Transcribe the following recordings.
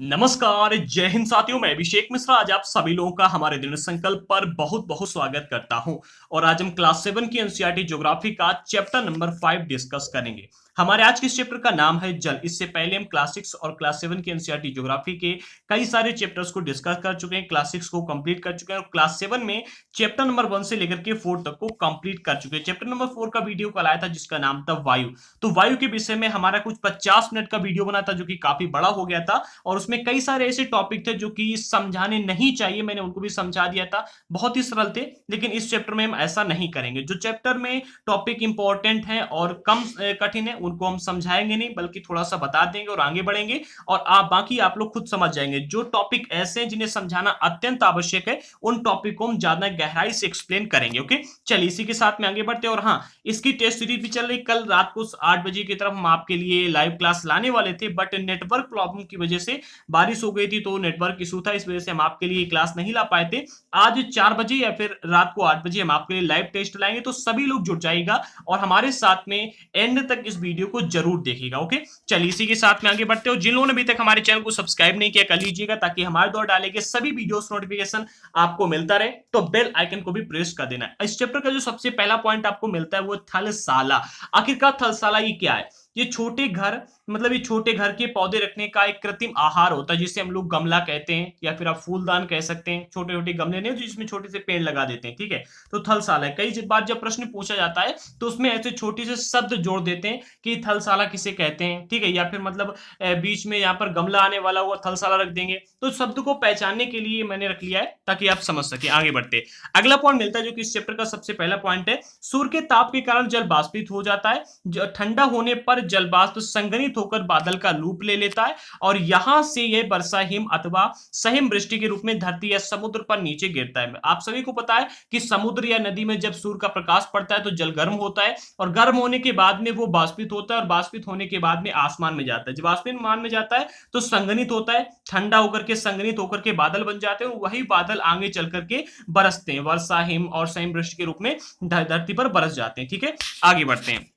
नमस्कार, जय हिंद साथियों। मैं अभिषेक मिश्रा आज आप सभी लोगों का हमारे दृढ़ संकल्प पर बहुत बहुत स्वागत करता हूं। और आज हम क्लास 7 की एनसीईआरटी ज्योग्राफी का चैप्टर नंबर 5 डिस्कस करेंगे। हमारे आज के इस चैप्टर का नाम है जल। इससे पहले हम क्लास 6 और क्लास 7 की एनसीईआरटी ज्योग्राफी के कई सारे चैप्टर्स को डिस्कस कर चुके हैं। क्लास 6 को कंप्लीट कर चुके हैं और क्लास 7 में चैप्टर नंबर 1 से लेकर के 4 तक को कंप्लीट कर चुके हैं। चैप्टर नंबर 4 का वीडियो कल आया था जिसका नाम था वायु। तो वायु के विषय में हमारा कुछ 50 मिनट का वीडियो बना था जो कि काफी बड़ा हो गया था और उसमें कई सारे ऐसे टॉपिक थे जो कि समझाने नहीं चाहिए, मैंने उनको भी समझा दिया था। बहुत ही सरल थे, लेकिन इस चैप्टर में हम ऐसा नहीं करेंगे। जो चैप्टर में टॉपिक इंपॉर्टेंट है और कम कठिन है उनको हम समझाएंगे नहीं, बल्कि थोड़ा सा बता देंगे और आगे बढ़ेंगे और बाकी आप लोग खुद समझ जाएंगे। जो टॉपिक ऐसे हैं जिन्हें समझाना अत्यंत आवश्यक है, उन टॉपिक को हम ज्यादा गहराई से एक्सप्लेन करेंगे। ओके, चलिए इसी के साथ में आगे बढ़ते हैं। और हाँ, इसकी टेस्ट सीरीज भी चल रही। कल रात को 8 बजे की तरफ हम आपके लिए लाइव क्लास लाने वाले थे, बट नेटवर्क प्रॉब्लम की वजह से बारिश हो गई थी तो नेटवर्क इशू था, इस वजह से हम आपके लिए क्लास नहीं ला पाए थे। आज 4 बजे या फिर रात को 8 बजे हम आपके लिए लाइव टेस्ट लाएंगे, तो सभी लोग जुट जाएगा और हमारे साथ में एंड तक इस वीडियो को जरूर देखिएगा। ओके, चलिए इसी के साथ में आगे बढ़ते हो। जिन लोगों ने अभी तक हमारे चैनल को सब्सक्राइब नहीं किया, कर लीजिएगा ताकि हमारे द्वारा डाले गए सभी वीडियोस नोटिफिकेशन आपको मिलता रहे। तो बेल आइकन को भी प्रेस कर देना। इस चैप्टर का जो सबसे पहला पॉइंट आपको मिलता है वो थलसाला। आखिरकार थलसाला ये क्या है? ये छोटे घर, मतलब ये छोटे घर के पौधे रखने का एक कृत्रिम आहार होता है जिसे हम लोग गमला कहते हैं या फिर आप फूलदान कह सकते हैं। छोटे छोटे गमले नहीं जिसमें छोटे से पेड़ लगा देते हैं, ठीक है। तो थलसाला है। कई बार जब प्रश्न पूछा जाता है तो उसमें ऐसे छोटे से शब्द जोड़ देते हैं कि थलसाला किसे कहते हैं, ठीक है। या फिर मतलब बीच में यहाँ पर गमला आने वाला हुआ थलसाला रख देंगे। तो शब्द को पहचानने के लिए मैंने रख लिया है ताकि आप समझ सके। आगे बढ़ते, अगला पॉइंट मिलता है जो कि इस चैप्टर का सबसे पहला पॉइंट है। सूर्य के ताप के कारण जल बाष्पित हो जाता है। ठंडा होने पर जल वाष्प संघनित होकर बादल का रूप ले लेता है और यहां से यह वर्षा हिम अथवा सहिम वृष्टि के रूप में धरती या समुद्र पर नीचे गिरता है। आप सभी को पता है कि समुद्र या नदी में जब सूर्य का प्रकाश पड़ता है तो जल गर्म होता है और गर्म होने के बाद में वो बाष्पित होता है और बाष्पित होने के बाद में आसमान में जाता है। जब आसमान में जाता है तो संघनित होता है, ठंडा होकर के संघनित होकर के बादल बन जाते हैं और वही बादल आगे चल करके बरसते हैं, वर्षा हिम और सहिम वृष्टि के रूप में धरती पर बरस जाते हैं। ठीक है, आगे बढ़ते हैं।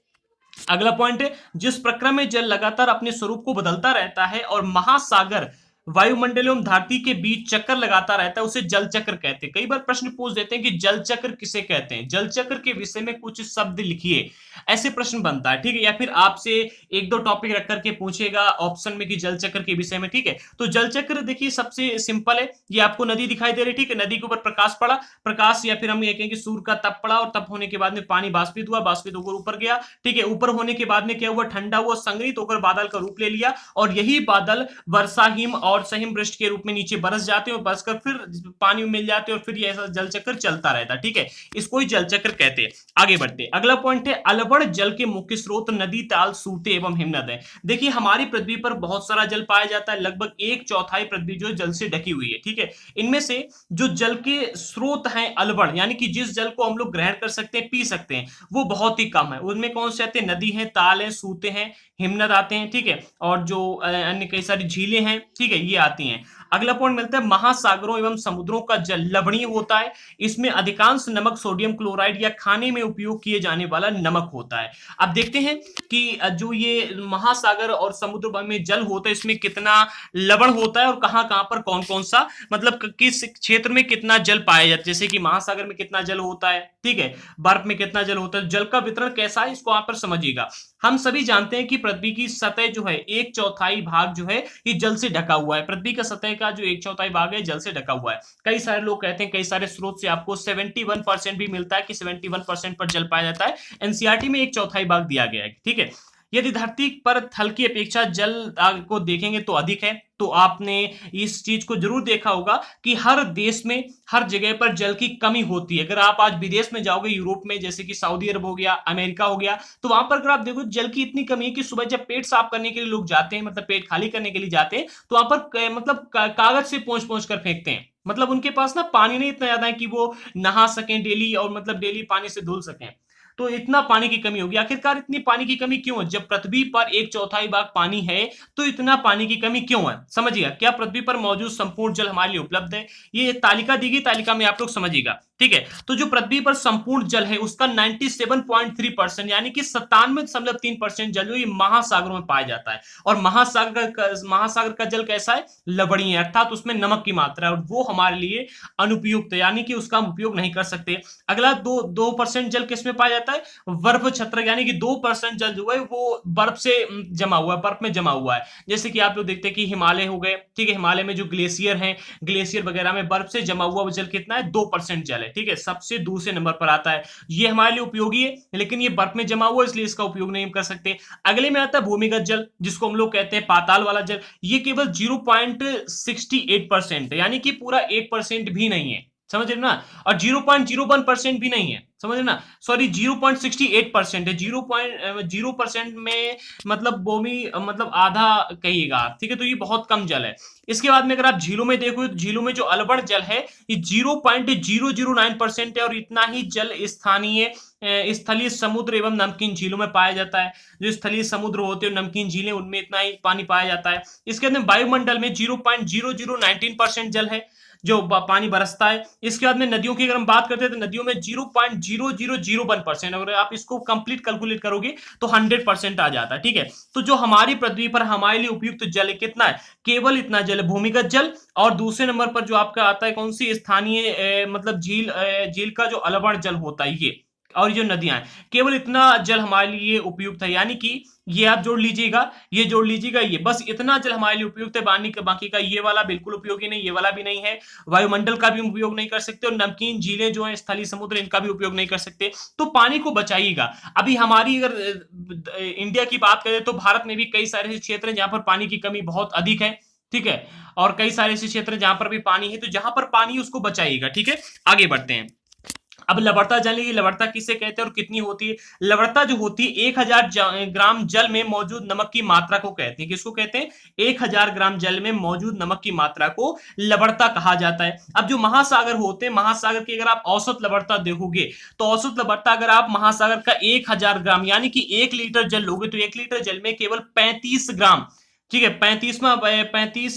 अगला पॉइंट है, जिस प्रक्रिया में जल लगातार अपने स्वरूप को बदलता रहता है और महासागर वायुमंडल एवं धरती के बीच चक्कर लगाता रहता है, उसे जल चक्र कहते हैं। कई बार प्रश्न पूछ देते हैं कि जल चक्र किसे कहते हैं। जल चक्र के विषय में कुछ शब्द लिखिए, ऐसे प्रश्न बनता है, ठीक है। या फिर आपसे एक दो टॉपिक रख करके पूछेगा ऑप्शन में कि जल चक्र के विषय में, ठीक है। तो जल चक्र देखिए सबसे सिंपल है। ये आपको नदी दिखाई दे रही है, ठीक है। नदी के ऊपर प्रकाश पड़ा, प्रकाश या फिर हम ये कहेंगे सूर्य का तप पड़ा और तप होने के बाद में पानी बाष्पित हुआ, बाष्पित होकर ऊपर गया, ठीक है। ऊपर होने के बाद में क्या हुआ, ठंडा हुआ, संग्रहित होकर बादल का रूप ले लिया और यही बादल वर्षा हिम और सहिम वृष्टि के रूप में नीचे बरस जाते हैं और बरसकर फिर पानी में मिल जाते हैं और फिर ये ऐसा जल चक्र चलता रहता है, ठीक है। इसको ही जल चक्र कहते हैं। आगे बढ़ते, अगला पॉइंट है, अलवण जल के मुख्य स्रोत नदी, ताल, सूते एवं हिमनद है। देखिए हमारी पृथ्वी पर बहुत सारा जल पाया जाता है, लगभग 1/4 पृथ्वी जो जल से ढकी हुई है, ठीक है। इनमें से जो जल के स्रोत हैं अलवण, यानी कि जिस जल को हम लोग ग्रहण कर सकते हैं, पी सकते हैं, वो बहुत ही कम है। उनमें कौन से आते हैं? नदी है, ताल है, सूते हैं, हिमनद आते हैं, ठीक है। और जो अन्य कई सारी झीलें हैं, ठीक है, ये आती हैं। अगला पॉइंट मिलता है, महासागरों एवं समुद्रों का जल लवणीय होता है। इसमें अधिकांश नमक सोडियम क्लोराइड या खाने में उपयोग किए जाने वाला नमक होता है। अब देखते हैं कि जो ये महासागर और समुद्र में जल होता है इसमें कितना लवण होता है और कहां कहां पर कौन कौन सा, मतलब किस क्षेत्र में कितना जल पाया जाता है। जैसे कि महासागर में कितना जल होता है, ठीक है, बर्फ में कितना जल होता है, जल का वितरण कैसा है इसको आप पर समझिएगा। हम सभी जानते हैं कि पृथ्वी की सतह जो है 1/4 भाग जो है ये जल से ढका हुआ है। पृथ्वी का सतह का जो 1/4 भाग है जल से ढका हुआ है। कई सारे लोग कहते हैं, कई सारे स्रोत से आपको 71% भी मिलता है कि 71% पर जल पाया जाता है। एनसीईआरटी में 1/4 भाग दिया गया है, ठीक है। यदि धरती पर थल की अपेक्षा जल को देखेंगे तो अधिक है। तो आपने इस चीज को जरूर देखा होगा कि हर देश में हर जगह पर जल की कमी होती है। अगर आप आज विदेश में जाओगे, यूरोप में, जैसे कि सऊदी अरब हो गया, अमेरिका हो गया, तो वहां पर अगर आप देखो जल की इतनी कमी है कि सुबह जब पेट साफ करने के लिए लोग जाते हैं, मतलब पेट खाली करने के लिए जाते हैं, तो वहां पर मतलब कागज से पोंछ पोंछ कर फेंकते हैं। मतलब उनके पास ना पानी नहीं इतना ज्यादा है कि वो नहा सकें डेली और मतलब डेली पानी से धुल सकें। तो इतना पानी की कमी होगी। आखिरकार इतनी पानी की कमी क्यों है? जब पृथ्वी पर एक चौथाई भाग पानी है तो इतना पानी की कमी क्यों है? समझिएगा, क्या पृथ्वी पर मौजूद संपूर्ण जल हमारे लिए उपलब्ध है? ये तालिका दी गई, तालिका में आप लोग समझिएगा, ठीक है। तो जो पृथ्वी पर संपूर्ण जल है उसका 97.3% यानी कि 97.3% जल जो ये महासागरों में पाया जाता है। और महासागर का जल कैसा है? लवणीय, अर्थात उसमें नमक की मात्रा है और वो हमारे लिए अनुपयुक्त है, यानी कि उसका हम उपयोग नहीं कर सकते। अगला 2% जल किस में पाया जाता है? बर्फ छत्र, यानी कि 2% जल जो है वो बर्फ से जमा हुआ है, बर्फ में जमा हुआ है। जैसे कि आप लोग देखते हैं कि हिमालय हो गए, ठीक है, हिमालय में जो ग्लेशियर हैं, ग्लेशियर वगैरह में बर्फ से जमा हुआ जल कितना है? 2% जल है, ठीक है, सबसे दूसरे नंबर पर आता है। ये हमारे लिए उपयोगी है, लेकिन ये बर्फ में जमा हुआ इसलिए इसका उपयोग नहीं कर सकते। अगले में आता है भूमिगत जल, जिसको हम लोग कहते हैं पाताल वाला जल। ये केवल 0.68% है, यानी कि पूरा 1% भी नहीं है, समझ रहे ना। और 0.01% भी नहीं है, समझ रहे ना, सॉरी 0.68% है। 0.0% में मतलब भूमि मतलब आधा कहिएगा आप, ठीक है, तो ये बहुत कम जल है। इसके बाद में अगर आप झीलों में देखो तो झीलों में जो अलवण जल है ये 0.009% है और इतना ही जल स्थानीय स्थलीय समुद्र एवं नमकीन झीलों में पाया जाता है। जो स्थलीय समुद्र होते हैं नमकीन झीलें उनमें इतना ही पानी पाया जाता है। इसके अंदर वायुमंडल में 0.0019% जल है जो पानी बरसता है। इसके बाद में नदियों की अगर हम बात करते हैं तो नदियों में 0.0001%, अगर आप इसको कंप्लीट कैलकुलेट करोगे तो 100% आ जाता है, ठीक है। तो जो हमारी पृथ्वी पर हमारे लिए उपयुक्त जल कितना है? केवल इतना जल है, भूमिगत जल। और दूसरे नंबर पर जो आपका आता है कौन सी? स्थानीय मतलब झील का जो अलवण जल होता है ये, और जो नदियां हैं, केवल इतना जल हमारे लिए उपयुक्त है। यानी कि ये आप जोड़ लीजिएगा, ये जोड़ लीजिएगा, ये बस इतना जल हमारे लिए उपयुक्त है। बाकी का ये वाला बिल्कुल उपयोगी नहीं, ये वाला भी नहीं है। वायुमंडल का भी उपयोग नहीं कर सकते और नमकीन झीलें जो है स्थलीय समुद्र इनका भी उपयोग नहीं कर सकते। तो पानी को बचाइएगा। अभी हमारी अगर इंडिया की बात करें तो भारत में भी कई सारे क्षेत्र हैं जहां पर पानी की कमी बहुत अधिक है, ठीक है। और कई सारे ऐसे क्षेत्र जहां पर भी पानी है, तो जहां पर पानी उसको बचाइएगा, ठीक है। आगे बढ़ते हैं। अब लवणता जानिए, लवणता किसे कहते हैं और कितनी होती है? लवणता जो होती है 1000 ग्राम जल में मौजूद नमक की मात्रा को कहते हैं। किसको कहते हैं? 1000 ग्राम जल में मौजूद नमक की मात्रा को लवणता कहा जाता है। अब जो महासागर होते हैं, महासागर की अगर आप औसत लवणता देखोगे तो औसत लवणता अगर आप महासागर का 1000 ग्राम यानी कि 1 लीटर जल लोगे तो 1 लीटर जल में केवल 35 ग्राम, ठीक है, 35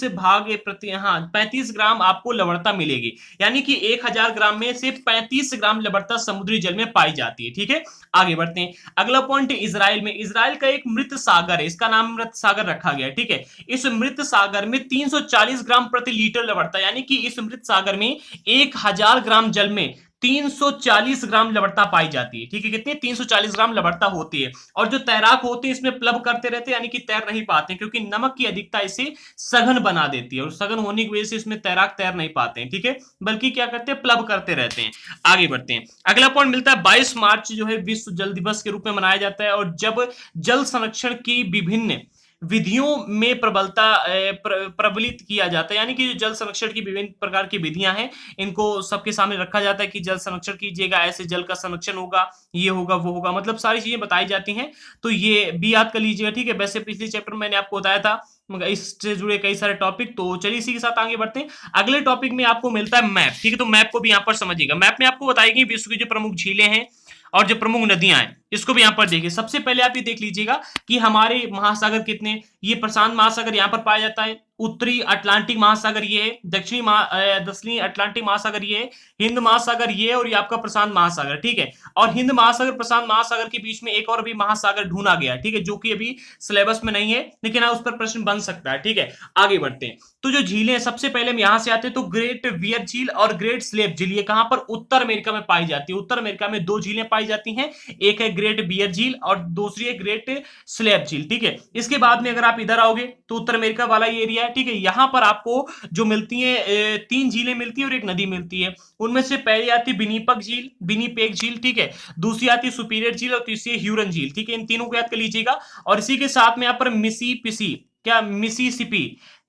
भाग प्रति, हाँ 35 ग्राम आपको लवणता मिलेगी। यानी कि 1000 ग्राम में से 35 ग्राम लवणता समुद्री जल में पाई जाती है, ठीक है। आगे बढ़ते हैं। अगला पॉइंट इजराइल में, इजराइल का एक मृत सागर है, इसका नाम मृत सागर रखा गया है, ठीक है। इस मृत सागर में 340 ग्राम प्रति लीटर लवणता, यानी कि इस मृत सागर में 1000 ग्राम जल में 340 ग्राम लवणता पाई जाती है, ठीक है। कितनी? 340 ग्राम लवणता होती है। और जो तैराक होते हैं इसमें प्लब करते रहते हैं, यानी कि तैर नहीं पाते हैं, क्योंकि नमक की अधिकता इसे सघन बना देती है और सघन होने की वजह से इसमें तैराक तैर नहीं पाते हैं, ठीक है, बल्कि क्या करते हैं? प्लब करते रहते हैं। आगे बढ़ते हैं। अगला पॉइंट मिलता है 22 मार्च जो है विश्व जल दिवस के रूप में मनाया जाता है और जब जल संरक्षण की विभिन्न विधियों में प्रबलित किया जाता है, यानी कि जल संरक्षण की विभिन्न प्रकार की विधियां हैं इनको सबके सामने रखा जाता है कि जल संरक्षण कीजिएगा, ऐसे जल का संरक्षण होगा, ये होगा, वो होगा, मतलब सारी चीजें बताई जाती हैं। तो ये भी याद कर लीजिएगा, ठीक है। वैसे पिछले चैप्टर में मैंने आपको बताया था मगर इससे जुड़े कई सारे टॉपिक, तो चलिए इसी के साथ आगे बढ़ते हैं। अगले टॉपिक में आपको मिलता है मैप, ठीक है। तो मैप को भी यहाँ पर समझिएगा। मैप में आपको बताएगी विश्व की जो प्रमुख झीलें हैं और जो प्रमुख नदियां हैं इसको भी यहां पर देखिए। सबसे पहले आप ये देख लीजिएगा कि हमारे महासागर कितने, ये प्रशांत महासागर यहां पर पाया जाता है, उत्तरी अटलांटिक महासागर ये है, दक्षिणी अटलांटिक महासागर ये है, हिंद महासागर ये है और ये आपका प्रशांत महासागर, ठीक है। और हिंद महासागर प्रशांत महासागर के बीच में एक और भी महासागर ढूंढा गया, ठीक है, जो कि अभी सिलेबस में नहीं है लेकिन हाँ उस पर प्रश्न बन सकता है, ठीक है। आगे बढ़ते हैं। तो जो झीलें, सबसे पहले हम यहां से आते हैं तो ग्रेट बियर झील और ग्रेट स्लेप झील, ये कहां पर? उत्तर अमेरिका में पाई जाती है। उत्तर अमेरिका में 2 झीलें पाई जाती हैं, एक है ग्रेट बियर झील और दूसरी है ग्रेट स्लेप झील, ठीक है। इसके बाद में अगर आप इधर आओगे तो उत्तर अमेरिका वाला ये एरिया है, ठीक है। यहां पर आपको जो मिलती है 3 झीलें मिलती है और एक नदी मिलती है। उनमें से पहली आती है विनिपेग झील, ठीक है। दूसरी आती है सुपीरियर झील और तीसरी है ह्यूरन झील, ठीक है। इन तीनों को याद कर लीजिएगा। और इसी के साथ में यहाँ पर मिसिसिपी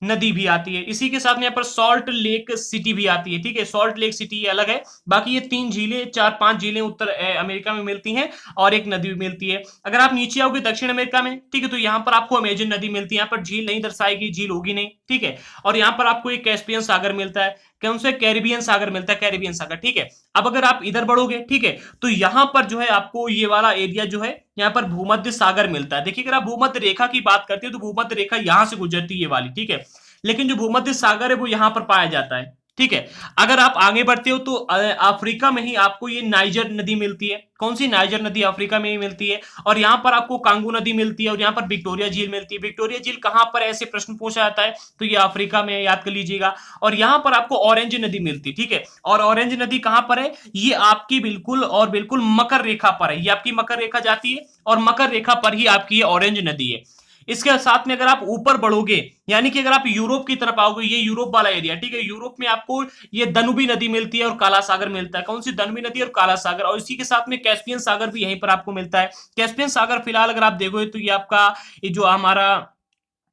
नदी भी आती है। इसी के साथ में यहाँ पर सॉल्ट लेक सिटी भी आती है, ठीक है। सॉल्ट लेक सिटी अलग है, बाकी ये 3 झीलें, 4-5 झीलें उत्तर अमेरिका में मिलती हैं और एक नदी भी मिलती है। अगर आप नीचे आओगे दक्षिण अमेरिका में, ठीक है, तो यहाँ पर आपको अमेजन नदी मिलती है। यहाँ पर झील नहीं दर्शाएगी, झील होगी नहीं, ठीक है। और यहाँ पर आपको एक कैस्पियन सागर मिलता है, कौन से, कैरिबियन सागर मिलता है, कैरिबियन सागर, ठीक है। अब अगर आप इधर बढ़ोगे, ठीक है, तो यहाँ पर जो है आपको ये वाला एरिया जो है, यहाँ पर भूमध्य सागर मिलता है। देखिए अगर आप भूमध्य रेखा की बात करते हो तो भूमध्य रेखा यहां से गुजरती है ये वाली, ठीक है, लेकिन जो भूमध्य सागर है वो यहां पर पाया जाता है, ठीक है। अगर आप आगे बढ़ते हो तो अफ्रीका में ही आपको ये नाइजर नदी मिलती है। कौन सी, नाइजर नदी अफ्रीका में ही मिलती है। और यहाँ पर आपको कांगो नदी मिलती है और यहाँ पर विक्टोरिया झील मिलती है। विक्टोरिया झील कहां पर, ऐसे प्रश्न पूछा जाता है तो ये अफ्रीका में, याद कर लीजिएगा। और यहाँ पर आपको ऑरेंज नदी मिलती है, ठीक है। और ऑरेंज नदी कहां पर है, ये आपकी बिल्कुल और बिल्कुल मकर रेखा पर है। ये आपकी मकर रेखा जाती है और मकर रेखा पर ही आपकी ये ऑरेंज नदी है। इसके साथ में अगर आप ऊपर बढ़ोगे, यानी कि अगर आप यूरोप की तरफ आओगे, ये यूरोप वाला एरिया, ठीक है, यूरोप में आपको ये दनुबी नदी मिलती है और काला सागर मिलता है। कौन सी, दनुबी नदी और काला सागर। और इसी के साथ में कैस्पियन सागर भी यहीं पर आपको मिलता है। कैस्पियन सागर फिलहाल अगर आप देखोगे तो ये आपका, ये जो हमारा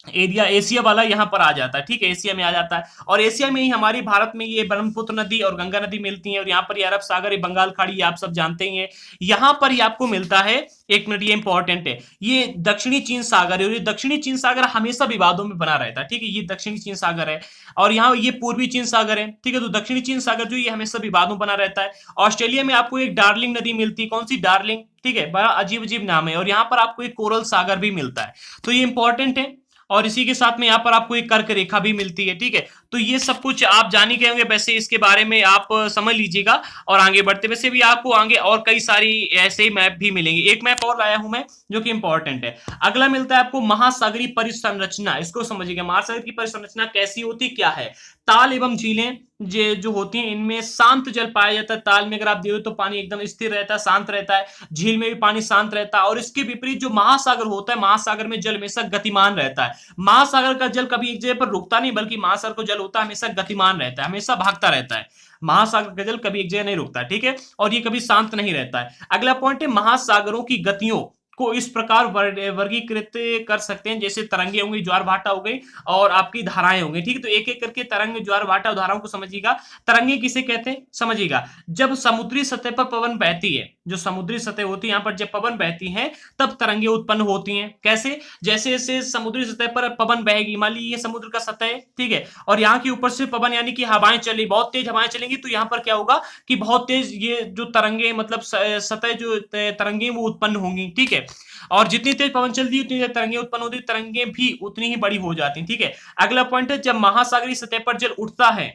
एरिया एशिया वाला यहाँ पर आ जाता है, ठीक है, एशिया में आ जाता है। और एशिया में ही हमारी भारत में ये ब्रह्मपुत्र नदी और गंगा नदी मिलती है। और यहाँ पर ये अरब सागर, ये बंगाल खाड़ी, आप सब जानते ही हैं। यहाँ पर ही आपको मिलता है, एक मिनट, ये इंपॉर्टेंट है, ये दक्षिणी चीन सागर है। और ये दक्षिणी चीन सागर हमेशा विवादों में बना रहता है, ठीक है, ये दक्षिणी चीन सागर है। और यहाँ ये पूर्वी चीन सागर है, ठीक है। तो दक्षिणी चीन सागर जो ये हमेशा विवादों बना रहता है। ऑस्ट्रेलिया में आपको एक डार्लिंग नदी मिलती है। कौन सी, डार्लिंग, ठीक है, बड़ा अजीब अजीब नाम है। और यहाँ पर आपको एक कोरल सागर भी मिलता है, तो ये इंपॉर्टेंट है। और इसी के साथ में यहाँ पर आपको एक कर्क रेखा भी मिलती है, ठीक है। तो ये सब कुछ आप जान ही गए होंगे, वैसे इसके बारे में आप समझ लीजिएगा। और आगे बढ़ते, वैसे भी आपको आगे और कई सारी ऐसे मैप भी मिलेंगे। एक मैप और लाया हूं मैं जो कि इंपॉर्टेंट है। अगला मिलता है आपको महासागरीय परिसंरचना। इसको समझिएगा, महासागर की परिसंरचना कैसी होती, क्या है। ताल एवं झीलें जो होती हैं, इनमें शांत जल पाया जाता है। ताल में अगर आप देखो तो पानी एकदम स्थिर रहता है, शांत रहता है। झील में भी पानी शांत रहता है। और इसके विपरीत जो महासागर होता है, महासागर में जल हमेशा गतिमान रहता है। महासागर का जल कभी एक जगह पर रुकता नहीं, बल्कि महासागर का जल होता है हमेशा गतिमान रहता है, हमेशा भागता रहता है। महासागर का जल कभी एक जगह नहीं रुकता, ठीक है। और ये कभी शांत नहीं रहता है। अगला पॉइंट है, महासागरों की गतियों को इस प्रकार वर्गीकृत कर सकते हैं, जैसे तरंगे होंगी, ज्वार भाटा हो गई, और आपकी धाराएं होंगी, ठीक है। तो एक एक करके तरंग, ज्वार भाटा और धाराओं को समझिएगा। तरंगे किसे कहते हैं, समझिएगा। जब समुद्री सतह पर पवन बहती है, जो समुद्री सतह होती है, यहाँ पर जब पवन बहती है तब तरंगे उत्पन्न होती हैं। कैसे, जैसे जैसे समुद्री सतह पर पवन बहेगी, मान लीजिए ये समुद्र का सतह है, ठीक है, और यहाँ के ऊपर से पवन यानी कि हवाएं चली, बहुत तेज हवाएं चलेंगी, तो यहाँ पर क्या होगा कि बहुत तेज ये जो तरंगे, मतलब सतह जो तरंगे वो उत्पन्न होंगी, ठीक है। और जितनी तेज पवन चलती है उतनी तेज तरंगे उत्पन्न होती है, तरंगे भी उतनी ही बड़ी हो जाती हैं, ठीक है। अगला पॉइंट है, जब महासागरीय सतह पर जल उठता है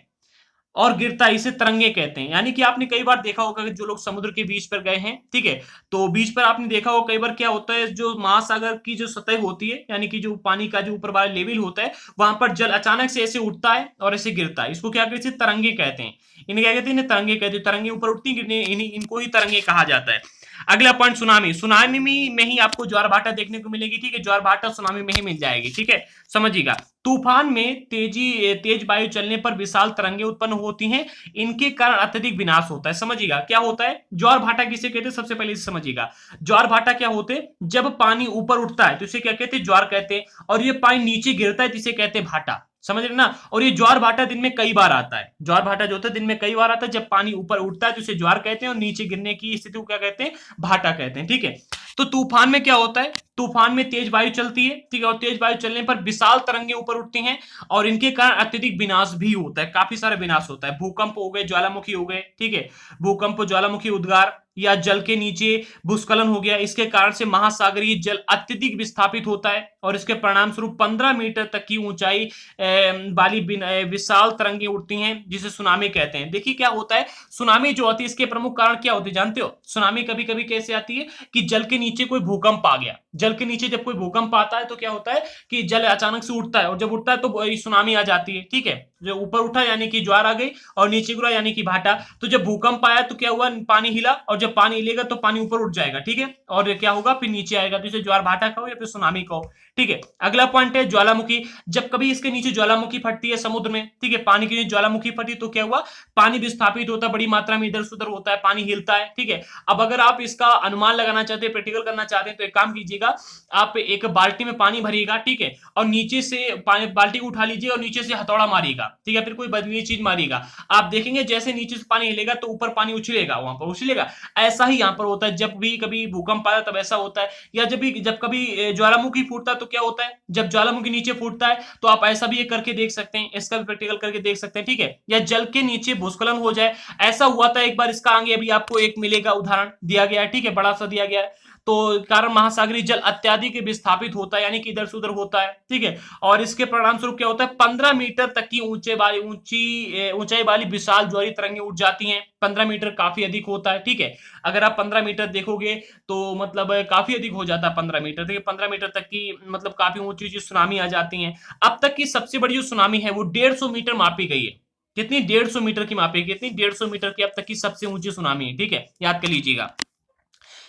और गिरता है, इसे तरंगे कहते हैं। यानी कि आपने कई बार देखा होगा कि जो लोग समुद्र के बीच पर गए हैं, ठीक है, तो बीच पर आपने देखा होगा कई बार क्या होता है, जो महासागर की जो सतह होती है, यानी कि जो पानी का जो ऊपर वाला लेवल होता है, वहां पर जल अचानक से ऐसे उठता है और ऐसे गिरता है। इसको क्या कहते हैं, तरंगे कहते हैं। इन्हें क्या कहते हैं, तरंगे कहते हैं। तरंगे ऊपर उठती गिरने, इनको ही तरंगे कहा जाता है। अगला पॉइंट, सुनामी। सुनामी में ही आपको ज्वार भाटा देखने को मिलेगी, ठीक है, ज्वार भाटा सुनामी में ही मिल जाएगी, ठीक है, समझिएगा। तूफान में तेज वायु चलने पर विशाल तरंगे उत्पन्न होती हैं, इनके कारण अत्यधिक विनाश होता है। समझिएगा क्या होता है, ज्वार भाटा किसे कहते हैं, सबसे पहले समझिएगा। ज्वार भाटा क्या होते हैं, जब पानी ऊपर उठता है तो इसे क्या कहते हैं, ज्वार कहते हैं। और ये पानी नीचे गिरता है तो इसे कहते हैं भाटा, समझ रहे ना। और ये ज्वार भाटा दिन में कई बार आता है। ज्वार भाटा जो होता है दिन में कई बार आता है। जब पानी ऊपर उठता है तो इसे ज्वार कहते हैं, और नीचे गिरने की स्थिति को क्या कहते हैं, भाटा कहते हैं, ठीक है। तो तूफान में क्या होता है, तूफान में तेज वायु चलती है, ठीक है, और तेज वायु चलने पर विशाल तरंगे ऊपर उठती हैं, और इनके कारण अत्यधिक विनाश भी होता है, काफी सारा विनाश होता है। भूकंप हो गए, ज्वालामुखी हो गए, ठीक है, भूकंप, ज्वालामुखी उद्गार, या जल के नीचे भूस्खलन हो गया। इसके कारण से महासागरीय जल अत्यधिक विस्थापित होता है, और इसके परिणाम स्वरूप 15 मीटर तक की ऊंचाई वाली विशाल तरंगे उठती हैं, जिसे सुनामी कहते हैं। देखिए क्या होता है, सुनामी जो होती है इसके प्रमुख कारण क्या होते हैं जानते हो। सुनामी कभी कभी कैसे आती है कि जल के नीचे कोई भूकंप आ गया। जल के नीचे जब कोई भूकंप आता है तो क्या होता है कि जल अचानक से उठता है, और जब उठता है तो सुनामी आ जाती है, ठीक है। जो ऊपर उठा यानी कि ज्वार आ गई, और नीचे गिरा यानी कि भाटा। तो जब भूकंप आया तो क्या हुआ, पानी हिला, और जब पानी हिलेगा तो पानी ऊपर उठ जाएगा, ठीक है, और क्या होगा फिर नीचे आएगा, तो इसे ज्वार भाटा कहो या फिर सुनामी कहो, ठीक है। अगला पॉइंट है ज्वालामुखी। जब कभी इसके नीचे ज्वालामुखी फटती है समुद्र में, ठीक है, पानी के नीचे ज्वालामुखी फटी तो क्या हुआ, पानी विस्थापित होता है, बड़ी मात्रा में इधर से उधर होता है, पानी हिलता है, ठीक है। अब अगर आप इसका अनुमान लगाना चाहते हैं, प्रैक्टिकल प्रैक्टिकल करना चाहते हैं तो एक काम कीजिएगा, आप एक बाल्टी में पानी भरिएगा, ठीक है, और नीचे से पानी बाल्टी को उठा लीजिए और नीचे से हथौड़ा मारिएगा, ठीक है, फिर कोई बदली चीज मारिएगा, आप देखेंगे जैसे नीचे से पानी हिलेगा तो ऊपर पानी उछलेगा, वहां पर उछलेगा। ऐसा ही यहाँ पर होता है, जब भी कभी भूकंप आता है तब ऐसा होता है, या जब कभी ज्वालामुखी फूटता है तो क्या होता है, जब ज्वालामुखी नीचे फूटता है तो आप ऐसा भी ये करके देख सकते हैं, इसका भी प्रैक्टिकल करके देख सकते हैं, ठीक है, या जल के नीचे भूस्खलन हो जाए, ऐसा हुआ था एक बार, इसका आगे अभी आपको एक मिलेगा उदाहरण दिया गया है, ठीक है, बड़ा सा दिया गया है। तो कारण महासागरीय जल अत्यधिक विस्थापित होता है, यानी कि इधर से उधर होता है, ठीक है, और इसके परिणाम स्वरूप क्या होता है, 15 मीटर तक की ऊंचाई वाली विशाल ज्वारीय तरंगें उठ जाती हैं। 15 मीटर काफी अधिक होता है, ठीक है, अगर आप 15 मीटर देखोगे तो मतलब काफी अधिक हो जाता है 15 मीटर, ठीक है, 15 मीटर तक की मतलब काफी ऊंची ऊंची सुनामी आ जाती है। अब तक की सबसे बड़ी जो सुनामी है वो 150 मीटर मापी गई है। कितनी? 150 मीटर की मापी गई, कितनी? 150 मीटर की अब तक की सबसे ऊंची सुनामी है, ठीक है, याद कर लीजिएगा।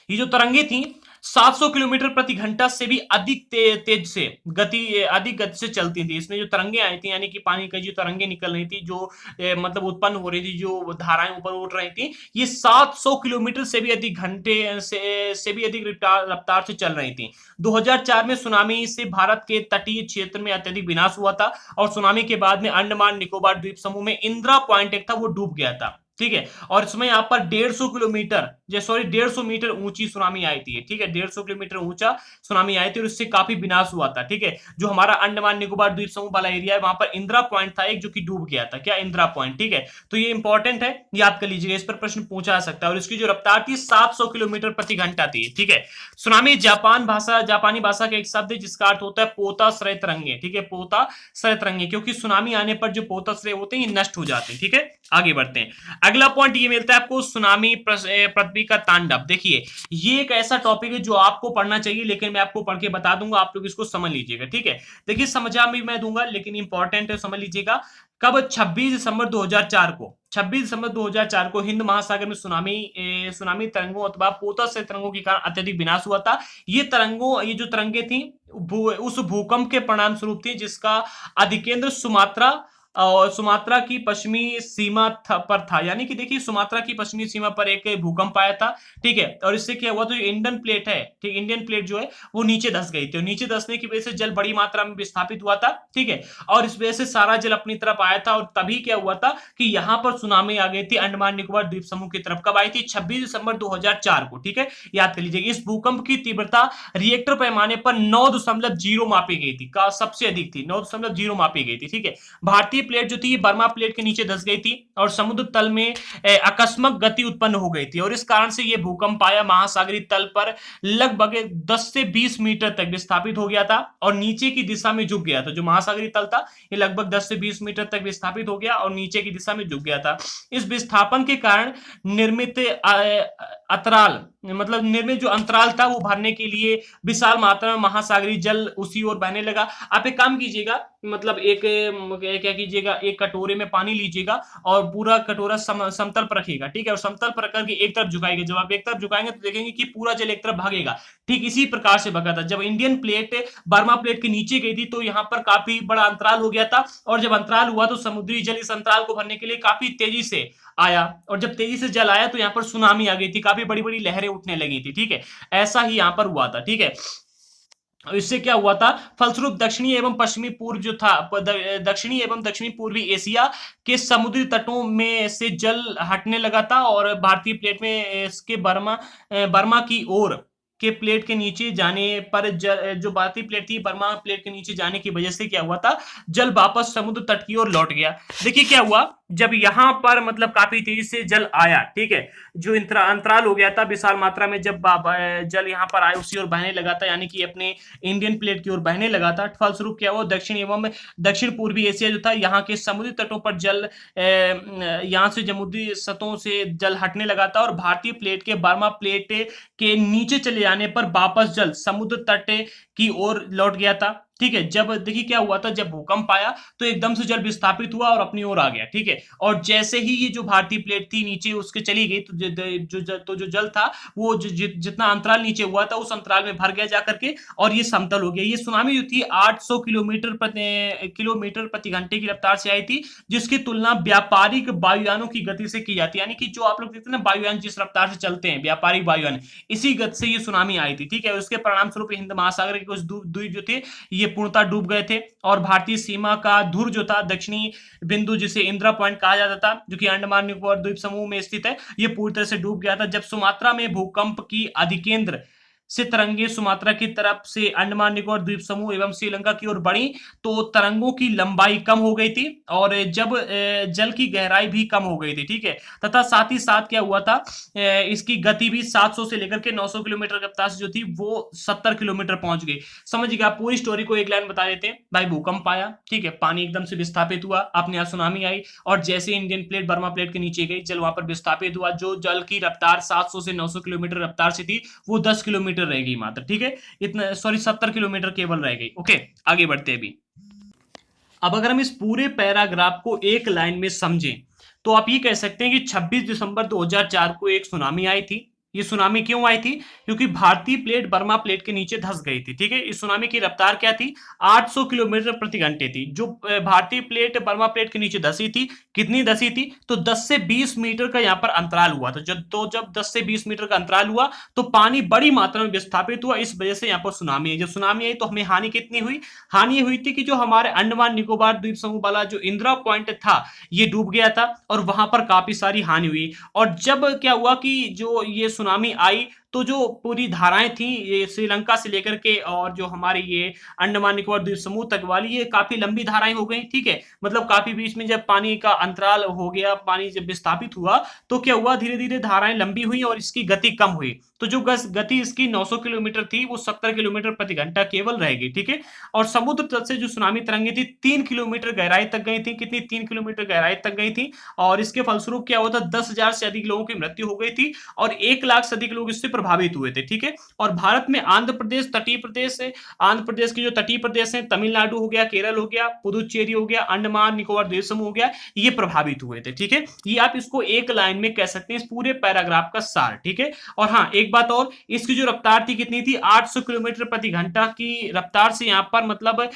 ये जो तरंगे थी 700 किलोमीटर प्रति घंटा से भी अधिक तेज से अधिक गति से चलती थी। इसमें जो तरंगे आई थी, यानी कि पानी की जो तरंगे निकल रही थी, जो मतलब उत्पन्न हो रही थी, जो धाराएं ऊपर उठ रही थी, ये 700 किलोमीटर से भी अधिक घंटे से भी अधिक रफ्तार से चल रही थी। 2004 में सुनामी से भारत के तटीय क्षेत्र में अत्यधिक विनाश हुआ था, और सुनामी के बाद में अंडमान निकोबार द्वीप समूह में इंदिरा पॉइंट एक था, वो डूब गया था, ठीक है, और इसमें यहाँ पर 150 किलोमीटर 150 मीटर ऊंची सुनामी आई थी, ठीक है, 150 किलोमीटर ऊंचा सुनामी आई थी, और इससे काफी विनाश हुआ था, ठीक है। जो हमारा अंडमान निकोबार द्वीप समूह वाला एरिया है, वहां पर इंदिरा पॉइंट था एक, जो कि डूब गया था, क्या? इंदिरा पॉइंट, ठीक है, तो ये इंपॉर्टेंट है, याद कर लीजिएगा, इस पर प्रश्न पूछा जा सकता है। और इसकी जो रफ्तार थी 700 किलोमीटर प्रति घंटा थी, ठीक है। सुनामी जापानी भाषा का एक शब्द है जिसका अर्थ होता है पोताश्रय तरंगे, ठीक है, पोताश्रय तरंगे, क्योंकि सुनामी आने पर जो पोताश्रय होते हैं ये नष्ट हो जाते हैं, ठीक है। आगे बढ़ते हैं, अगला पॉइंट ये मिलता है आपको, सुनामी पृथ्वी का तांडव। देखिए, ये एक ऐसा टॉपिक है जो आपको पढ़ना चाहिए, लेकिन मैं आपको पढ़ के बता दूंगा, आप लोग इसको समझ लीजिएगा, ठीक है। देखिए, समझा भी मैं दूंगा, लेकिन इंपॉर्टेंट है, समझ लीजिएगा। कब? 26 दिसंबर 2004 को, 26 दिसंबर 2004 को हिंद महासागर में सुनामी तरंगों अथवा पोताश्रय तरंगों के कारण अत्यधिक विनाश हुआ था। ये जो तरंगे थी उस भूकंप के परिणाम स्वरूप थी, जिसका अधिकेंद्र सुमात्रा की पश्चिमी सीमा पर था, यानी कि देखिए, सुमात्रा की पश्चिमी सीमा पर एक भूकंप आया था, ठीक है, और इससे क्या हुआ, तो इंडियन प्लेट है, ठीक, इंडियन प्लेट जो है वो नीचे धंस गई थी, और नीचे धंसने की वजह से जल बड़ी मात्रा में विस्थापित हुआ था, ठीक है, और इस वजह से सारा जल अपनी तरफ आया था, और तभी क्या हुआ था कि यहां पर सुनामी आ गई थी अंडमान निकोबार द्वीप समूह की तरफ। कब आई थी? 26 दिसंबर 2004 को, ठीक है, याद कर लीजिए। इस भूकंप की तीव्रता रिएक्टर पैमाने पर 9.0 मापी गई थी, का सबसे अधिक थी, 9.0 मापी गई थी, ठीक है। भारतीय प्लेट जो थी बर्मा प्लेट के नीचे धंस गई थी, और समुद्र तल में आकस्मिक गति उत्पन्न हो गई थी, और इस कारण से यह भूकंप आया महासागरीय तल पर लगभग 10 से 20 मीटर तक विस्थापित हो गया था, और नीचे की दिशा में झुक गया था। जो महासागरीय तल था ये लगभग 10 से 20 मीटर तक विस्थापित हो गया और नीचे की दिशा में झुक गया था। इस विस्थापन के कारण निर्मित जो अंतराल था वो भरने के लिए विशाल मात्रा में महासागरीय जल उसी ओर बहने लगा। आप एक काम कीजिएगा, मतलब क्या कीजिएगा, एक कटोरे में पानी लीजिएगा और पूरा कटोरा समतल पर रखिएगा, ठीक है, और समतल पर रख करके एक तरफ झुकाएंगे। जब आप एक तरफ झुकाएंगे तो देखेंगे कि पूरा जल एक तरफ भागेगा। ठीक इसी प्रकार से भगा था। जब इंडियन प्लेट बर्मा प्लेट के नीचे गई थी तो यहाँ पर काफी बड़ा अंतराल हो गया था, और जब अंतराल हुआ तो समुद्री जल इस अंतराल को भरने के लिए काफी तेजी से आया, और जब तेजी से जल आया तो यहाँ पर सुनामी आ गई थी, काफी बड़ी बड़ी लहरें उठने लगी थी, ठीक है, ऐसा ही यहाँ पर हुआ था, ठीक है। इससे क्या हुआ था, फलस्वरूप दक्षिणी एवं पश्चिमी पूर्व जो था, दक्षिणी एवं दक्षिणी पूर्वी एशिया के समुद्री तटों में से जल हटने लगा था, और भारतीय प्लेट में इसके बर्मा की ओर के प्लेट के नीचे जाने पर जो भारतीय प्लेट थी बर्मा प्लेट के नीचे जाने की वजह से क्या हुआ था, जल वापस समुद्र तट की ओर लौट गया। देखिए क्या हुआ, जब यहां पर मतलब काफी तेजी से जल आया, ठीक है, जो अंतराल हो गया था विशाल मात्रा में, जब जल यहां पर आया उसी ओर बहने लगा था, यानी कि अपने इंडियन प्लेट की ओर बहने लगा था। फलस्वरूप क्या हुआ, दक्षिण एवं दक्षिण पूर्वी एशिया जो था, यहाँ के समुद्री तटों पर जल यहाँ से समुद्री सतहों से जल हटने लगा था, और भारतीय प्लेट के बर्मा प्लेट के नीचे चले जाने पर वापस जल समुद्र तट की ओर लौट गया था, ठीक है। जब देखिए क्या हुआ था, जब भूकंप आया तो एकदम से जल विस्थापित हुआ और अपनी ओर आ गया, ठीक है। और जैसे ही ये जो भारतीय प्लेट थी नीचे उसके चली गई, तो जो जल था वो जितना अंतराल नीचे हुआ था उस अंतराल में भर गया जाकर के, और ये समतल हो गया। ये सुनामी जो थी 800 किलोमीटर प्रति घंटे की रफ्तार से आई थी, जिसकी तुलना व्यापारिक वायुयानों की गति से की जाती है। यानी कि जो आप लोग देखते हैं ना, वायुयान जिस रफ्तार से चलते हैं, व्यापारिक वायुयान, इसी गति से ये सुनामी आई थी, ठीक है। उसके परिणाम स्वरूप हिंद महासागर के कुछ द्वीप जो थे ये पूर्णतः डूब गए थे, और भारतीय सीमा का धुर जो था, दक्षिणी बिंदु जिसे इंदिरा पॉइंट कहा जाता था, जो कि अंडमान निकोबार द्वीप समूह में स्थित है, ये पूरी तरह से डूब गया था। जब सुमात्रा में भूकंप की अधिकेंद्र से तरंगे सुमात्रा की तरफ से अंडमान निकोबार द्वीप समूह एवं श्रीलंका की ओर बढ़ी, तो तरंगों की लंबाई कम हो गई थी, और जब जल की गहराई भी कम हो गई थी, ठीक है। तथा साथ ही साथ क्या हुआ था, इसकी गति भी 700 से लेकर के 900 किलोमीटर की रफ्तार से जो थी वो 70 किलोमीटर पहुंच गई। समझिएगा, पूरी स्टोरी को एक लाइन बता देते हैं। भाई भूकंप आया, ठीक है, पानी एकदम से विस्थापित हुआ, अपने यहाँ सुनामी आई, और जैसे इंडियन प्लेट बर्मा प्लेट के नीचे गई, जल वहां पर विस्थापित हुआ। जो जल की रफ्तार 700 से 900 किलोमीटर रफ्तार से थी वो 10 किलोमीटर रह गई मात्र, ठीक है। इतना, सॉरी, 70 किलोमीटर केवल रह गई। ओके, आगे बढ़ते हैं अभी। अब अगर हम इस पूरे पैराग्राफ को एक लाइन में समझें, तो आप ये कह सकते हैं कि 26 दिसंबर 2004 को एक सुनामी आई थी। ये सुनामी क्यों आई थी? क्योंकि भारतीय प्लेट बर्मा प्लेट के नीचे धंस गई थी, ठीक है। इस सुनामी की रफ्तार क्या थी? 800 किलोमीटर प्रति घंटे थी। जो भारतीय प्लेट बर्मा प्लेट के नीचे धंसी थी, कितनी धंसी थी? तो 10 से 20 मीटर का यहाँ पर अंतराल हुआ था। जब 10 से 20 मीटर का अंतराल हुआ तो पानी बड़ी मात्रा में विस्थापित हुआ, इस वजह से यहाँ पर सुनामी आई। जब सुनामी आई तो हमें हानि कितनी हुई? हानि हुई थी कि जो हमारे अंडमान निकोबार द्वीप समूह वाला जो इंदिरा पॉइंट था ये डूब गया था, और वहां पर काफी सारी हानि हुई। और जब क्या हुआ कि जो ये सुनामी आई, तो जो पूरी धाराएं थी ये श्रीलंका से लेकर के और जो हमारे ये अंडमान निकोबार द्वीप समूह तक वाली, ये काफी लंबी धाराएं हो गई, ठीक है। मतलब काफी बीच में जब पानी का अंतराल हो गया, पानी जब विस्थापित हुआ, तो क्या हुआ, धीरे धीरे धाराएं लंबी हुई और इसकी गति कम हुई। तो जो गति इसकी 900 किलोमीटर थी वो 70 किलोमीटर प्रति घंटा केवल रह गई, ठीक है। और समुद्र तल से जो सुनामी तरंगे थी 3 किलोमीटर गहराई तक गई थी। कितनी? 3 किलोमीटर गहराई तक गई थी। और इसके फलस्वरूप क्या हुआ था, 10,000 से अधिक लोगों की मृत्यु हो गई थी, और 1 लाख से अधिक लोग इससे प्रभावित हुए थे, ठीक है। और भारत में आंध्र प्रदेश तटीय प्रदेश है, आंध्र प्रदेश के जो तटीय प्रदेश है, तमिलनाडु हो गया, केरल हो गया, पुदुचेरी हो गया, अंडमान निकोबार द्वीप समूह हो गया, ये प्रभावित हुए थे, ठीक है। ये आप इसको एक लाइन में कह सकते हैं, इस पूरे पैराग्राफ का सार, ठीक है। और हाँ, एक बात और, इसकी जो रफ्तार थी कितनी थी? 800 किलोमीटर प्रति घंटा की रफ्तार से यहाँ पर मतलब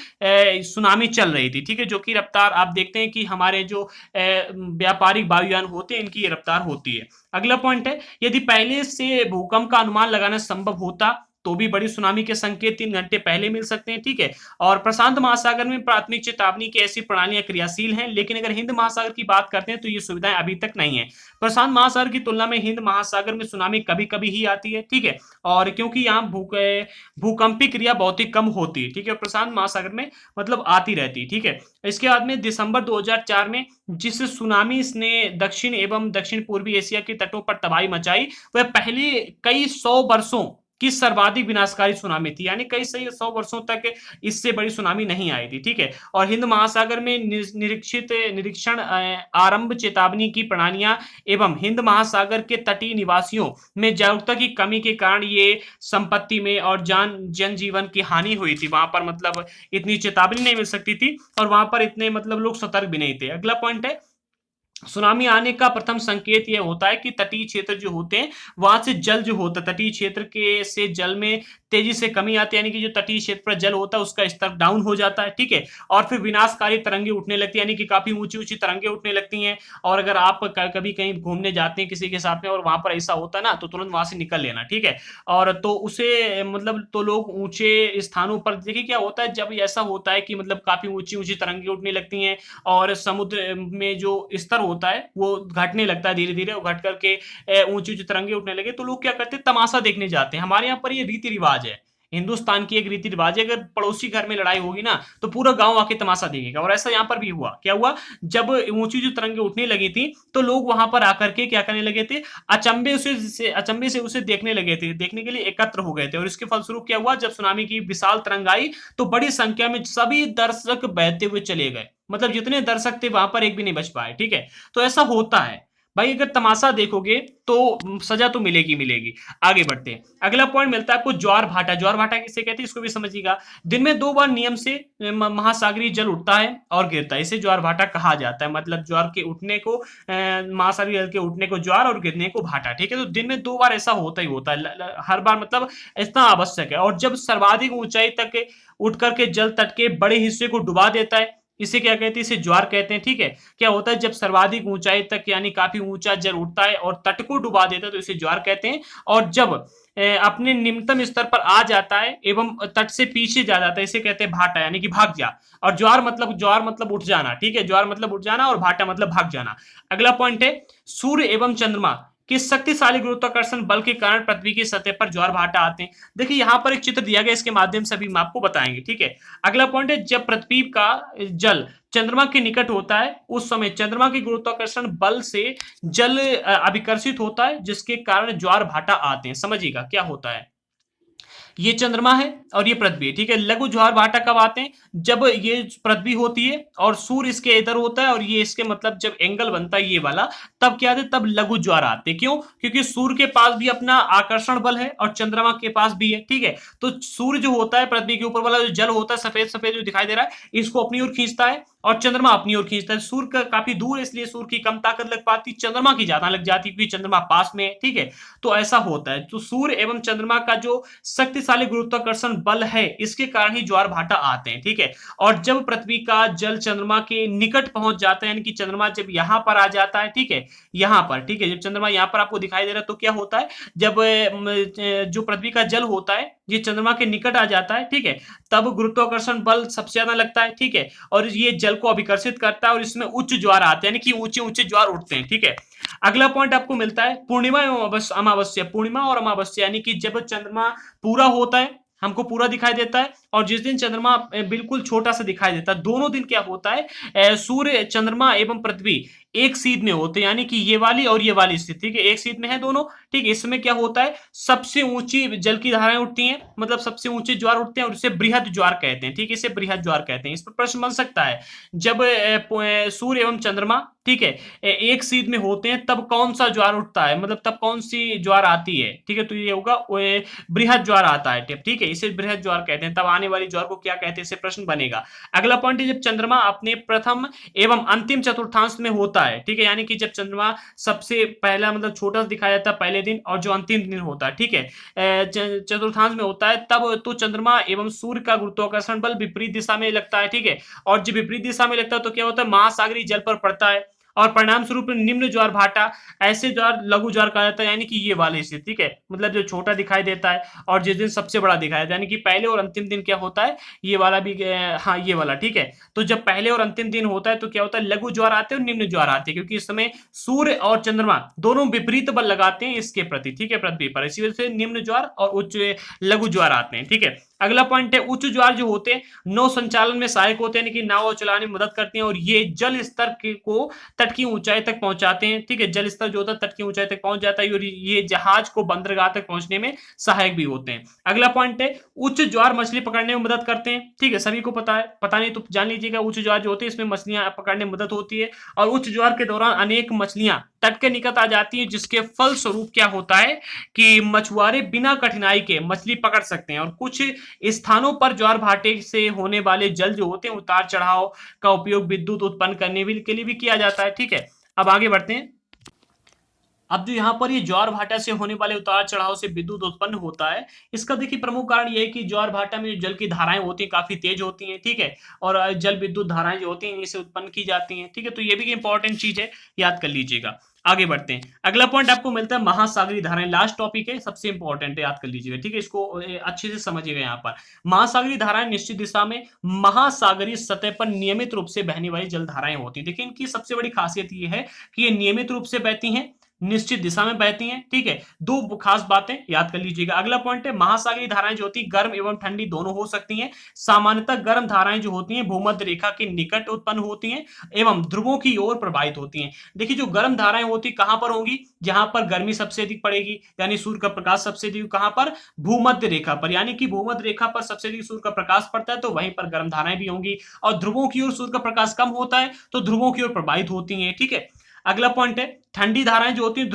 सुनामी चल रही थी, ठीक है। जो कि रफ्तार आप देखते हैं कि हमारे जो व्यापारिक वायुयान होते हैं इनकी ये रफ्तार होती है। अगला पॉइंट है, यदि पहले से भूकंप का अनुमान लगाना संभव होता तो भी बड़ी सुनामी के संकेत 3 घंटे पहले मिल सकते हैं, ठीक है। और प्रशांत महासागर में प्राथमिक चेतावनी की ऐसी प्रणालियां क्रियाशील हैं, लेकिन अगर हिंद महासागर की बात करते हैं तो ये सुविधाएं अभी तक नहीं है। प्रशांत महासागर की तुलना में हिंद महासागर में सुनामी कभी कभी ही आती है, ठीक है। और क्योंकि यहाँ भूकंपी क्रिया बहुत ही कम होती है, ठीक है, प्रशांत महासागर में मतलब आती रहती है, ठीक है। इसके बाद में दिसंबर 2004 में जिस सुनामी ने दक्षिण एवं दक्षिण पूर्वी एशिया के तटों पर तबाही मचाई, वह पहले कई 100 वर्षों की सर्वाधिक विनाशकारी सुनामी थी। यानी कई सही 100 वर्षों तक इससे बड़ी सुनामी नहीं आई थी, ठीक है। और हिंद महासागर में निरीक्षण आरंभ चेतावनी की प्रणालियां एवं हिंद महासागर के तटीय निवासियों में जागरूकता की कमी के कारण ये संपत्ति में और जनजीवन की हानि हुई थी। वहां पर मतलब इतनी चेतावनी नहीं मिल सकती थी, और वहां पर इतने मतलब लोग सतर्क भी नहीं थे। अगला पॉइंट है, सुनामी आने का प्रथम संकेत यह होता है कि तटीय क्षेत्र जो होते हैं वहां से जल जो होता है, तटीय क्षेत्र के से जल में तेजी से कमी आती है। यानी कि जो तटीय क्षेत्र पर जल होता है उसका स्तर डाउन हो जाता है, ठीक है। और फिर विनाशकारी तरंगे उठने लगती है, यानी कि काफी ऊंची ऊंची तरंगे उठने लगती हैं। और अगर आप कभी कहीं घूमने जाते हैं किसी के साथ में और वहां पर ऐसा होता है ना, तो तुरंत वहां से निकल लेना, ठीक है। और तो उसे मतलब तो लोग ऊंचे स्थानों पर, देखिए क्या होता है जब ऐसा होता है कि मतलब काफी ऊंची ऊंची तरंगे उठने लगती हैं और समुद्र में जो स्तर होता है वो घटने लगता है, धीरे धीरे वो घट करके ऊंची ऊंची तरंगे उठने लगे, तो लोग क्या करते हैं, तमाशा देखने जाते हैं। हमारे यहाँ पर ये रीति रिवाज है, हिंदुस्तान की एक रीति रिवाज है, अगर पड़ोसी घर में लड़ाई होगी ना तो पूरा गांव आके तमाशा देखेगा। और ऐसा यहाँ पर भी हुआ। क्या हुआ, जब ऊंची ऊंची तरंगे उठने लगी थी तो लोग वहां पर आकर के क्या करने लगे थे, अचंभे से उसे देखने लगे थे, देखने के लिए एकत्र हो गए थे। और इसके फलस्वरूप क्या हुआ, जब सुनामी की विशाल तरंग आई तो बड़ी संख्या में सभी दर्शक बहते हुए चले गए। मतलब जितने दर्शक थे वहां पर एक भी नहीं बच पाए, ठीक है। तो ऐसा होता है, भाई अगर तमाशा देखोगे तो सजा तो मिलेगी मिलेगी। आगे बढ़ते हैं, अगला पॉइंट मिलता है आपको ज्वार भाटा। ज्वार भाटा किसे कहते हैं इसको भी समझिएगा। दिन में 2 बार नियम से महासागरीय जल उठता है और गिरता है, इसे ज्वार भाटा कहा जाता है। मतलब ज्वार के उठने को महासागरीय जल के उठने को ज्वार और गिरने को भाटा, ठीक है। तो दिन में 2 बार ऐसा होता ही होता है, हर बार मतलब इतना आवश्यक है। और जब सर्वाधिक ऊंचाई तक उठ करके जल तट के बड़े हिस्से को डुबा देता है, इसे क्या कहते हैं, इसे ज्वार कहते हैं, ठीक है। क्या होता है, जब सर्वाधिक ऊंचाई तक यानी काफी ऊंचा जल उठता है और तट को डुबा देता है तो इसे ज्वार कहते हैं। और जब अपने निम्नतम स्तर पर आ जाता है एवं तट से पीछे जा जाता है, इसे कहते हैं भाटा, यानी कि भाग जा। और ज्वार मतलब उठ जाना, ठीक है। ज्वार मतलब उठ जाना और भाटा मतलब भाग जाना। अगला पॉइंट है सूर्य एवं चंद्रमा के शक्तिशाली गुरुत्वाकर्षण बल के कारण पृथ्वी की सतह पर ज्वार भाटा आते हैं। देखिए यहाँ पर एक चित्र दिया गया, इसके माध्यम से अभी हम आपको बताएंगे, ठीक है। अगला पॉइंट है जब पृथ्वी का जल चंद्रमा के निकट होता है उस समय चंद्रमा के गुरुत्वाकर्षण बल से जल अभिकर्षित होता है, जिसके कारण ज्वार भाटा आते हैं। समझिएगा क्या होता है, ये चंद्रमा है और ये पृथ्वी है, ठीक है। लघु ज्वार भाटा कब आते हैं, जब ये पृथ्वी होती है और सूर्य इसके इधर होता है और ये इसके मतलब जब एंगल बनता है ये वाला, तब क्या आते हैं, तब लघु ज्वार आते हैं। क्यों, क्योंकि सूर्य के पास भी अपना आकर्षण बल है और चंद्रमा के पास भी है, ठीक है। तो सूर्य जो होता है, पृथ्वी के ऊपर वाला जो जल होता है सफेद सफेद जो दिखाई दे रहा है, इसको अपनी ओर खींचता है और चंद्रमा अपनी ओर खींचता है। सूर्य का काफी दूर है इसलिए सूर्य की कम ताकत लग पाती, चंद्रमा की ज्यादा लग जाती क्योंकि चंद्रमा पास में है, ठीक है। तो ऐसा होता है। तो सूर्य एवं चंद्रमा का जो शक्तिशाली गुरुत्वाकर्षण बल है, इसके कारण ही ज्वार भाटा आते हैं, ठीक है। और जब पृथ्वी का जल चंद्रमा के निकट पहुंच जाता है, यानी कि चंद्रमा जब यहां पर आ जाता है, ठीक है, यहां पर, ठीक है, जब चंद्रमा यहां पर आपको दिखाई दे रहा है तो क्या होता है, जब जो पृथ्वी का जल होता है ये चंद्रमा के निकट आ जाता है, ठीक है, तब गुरुत्वाकर्षण बल सबसे ज्यादा लगता है, ठीक है। और ये जल को अभिकर्षित करता है और इसमें उच्च ज्वार आते हैं, यानी कि ऊंचे ऊंचे ज्वार उठते हैं, ठीक है। अगला पॉइंट आपको मिलता है पूर्णिमा एवं अमावस्या। पूर्णिमा और अमावस्या यानी कि जब चंद्रमा पूरा होता है, हमको पूरा दिखाई देता है, और जिस दिन चंद्रमा बिल्कुल छोटा सा दिखाई देता है, दोनों दिन क्या होता है, सूर्य चंद्रमा एवं पृथ्वी एक सीध में होते हैं, यानी कि ये वाली और ये वाली स्थिति, ठीक है, एक सीध में है दोनों, ठीक है। इसमें क्या होता है, सबसे ऊंची जल की धाराएं उठती हैं, मतलब सबसे ऊंचे ज्वार उठते हैं और इसे बृहद ज्वार कहते हैं, ठीक है, इसे बृहद ज्वार कहते हैं। इस पर प्रश्न बन सकता है, जब सूर्य एवं चंद्रमा, ठीक है, एक सीध में होते हैं तब कौन सा ज्वार उठता है, मतलब तब कौन सी ज्वार आती है, ठीक है। तो ये होगा बृहद ज्वार आता है, ठीक है, इसे बृहद ज्वार कहते हैं। तब आने वाली ज्वार को क्या कहते हैं, इसे प्रश्न बनेगा। अगला पॉइंट है जब चंद्रमा अपने प्रथम एवं अंतिम चतुर्थांश में होता है, ठीक है, यानी कि जब चंद्रमा सबसे पहला मतलब छोटा सा दिखाया जाता है पहले दिन, और जो अंतिम दिन होता है, ठीक है, चतुर्थांश में होता है, तब तो चंद्रमा एवं सूर्य का गुरुत्वाकर्षण बल विपरीत दिशा में लगता है, ठीक है। और जब विपरीत दिशा में लगता है तो क्या होता है, महासागरीय जल पर पड़ता है और परिणाम स्वरूप निम्न ज्वार भाटा, ऐसे ज्वार लघु ज्वार कहा जाता है, यानी कि ये वाले से, ठीक है, मतलब जो छोटा दिखाई देता है और जिस दिन सबसे बड़ा दिखाई देता है, यानी कि पहले और अंतिम दिन क्या होता है, ये वाला भी, हाँ ये वाला, ठीक है। तो जब पहले और अंतिम दिन होता है तो क्या होता है, लघु ज्वार आते हैं और निम्न ज्वार आते हैं, क्योंकि इस समय सूर्य और चंद्रमा दोनों विपरीत बल लगाते हैं इसके प्रति, ठीक है, पृथ्वी पर, इसी वजह से निम्न ज्वार और उच्च लघु ज्वार आते हैं, ठीक है। अगला पॉइंट है उच्च ज्वार जो होते हैं नौ संचालन में सहायक होते हैं, यानी कि नाव चलाने में मदद करते हैं और ये जल स्तर को तट की ऊंचाई तक पहुंचाते हैं, ठीक है। जल स्तर जो होता है तट की ऊंचाई तक पहुंच जाता है और ये जहाज को बंदरगाह तक पहुंचने में सहायक भी होते हैं। अगला पॉइंट है उच्च ज्वार मछली पकड़ने में मदद करते हैं, ठीक है, सभी को पता है, पता नहीं तो जान लीजिएगा। उच्च ज्वार जो होते हैं इसमें मछलियां पकड़ने में मदद होती है और उच्च ज्वार के दौरान अनेक मछलियां तट के निकट आ जाती है, जिसके फल स्वरूप क्या होता है कि मछुआरे बिना कठिनाई के मछली पकड़ सकते हैं। और कुछ स्थानों पर ज्वार भाटे से होने वाले जल जो होते हैं उतार चढ़ाव का उपयोग विद्युत उत्पन्न करने के लिए भी किया जाता है, ठीक है। अब आगे बढ़ते हैं। अब जो यहाँ पर ये ज्वार भाटा से होने वाले उतार चढ़ाव से विद्युत उत्पन्न होता है, इसका देखिए प्रमुख कारण ये है कि ज्वार भाटा में जो जल की धाराएं होती हैं काफी तेज होती हैं, ठीक है, और जल विद्युत धाराएं जो होती हैं इनसे उत्पन्न की जाती हैं, ठीक है। तो ये भी इंपॉर्टेंट चीज है, याद कर लीजिएगा। आगे बढ़ते हैं, अगला पॉइंट आपको मिलता है महासागरीय धाराएं। लास्ट टॉपिक है, सबसे इंपॉर्टेंट है, याद कर लीजिएगा, ठीक है, इसको अच्छे से समझिएगा। यहाँ पर महासागरीय धाराएं निश्चित दिशा में महासागरीय सतह पर नियमित रूप से बहने वाली जल धाराएं होती हैं। देखिए इनकी सबसे बड़ी खासियत ये है कि ये नियमित रूप से बहती हैं, निश्चित दिशा में बहती हैं, ठीक है। दो खास बातें याद कर लीजिएगा। अगला पॉइंट है महासागरीय धाराएं जो होती है गर्म एवं ठंडी दोनों हो सकती हैं। सामान्यतः गर्म धाराएं जो होती हैं भूमध्य रेखा के निकट उत्पन्न होती हैं एवं ध्रुवों की ओर प्रवाहित होती हैं। देखिए जो गर्म धाराएं होती कहां पर होंगी, जहां पर गर्मी सबसे अधिक पड़ेगी, यानी सूर्य का प्रकाश सबसे अधिक कहां पर, भूमध्य रेखा पर, यानी कि भूमध्य रेखा पर सबसे अधिक सूर्य का प्रकाश पड़ता है तो वहीं पर गर्म धाराएं भी होंगी। और ध्रुवों की ओर सूर्य का प्रकाश कम होता है तो ध्रुवों की ओर प्रवाहित होती हैं, ठीक है। अगला पॉइंट है ठंडी धाराएं जो होती हैं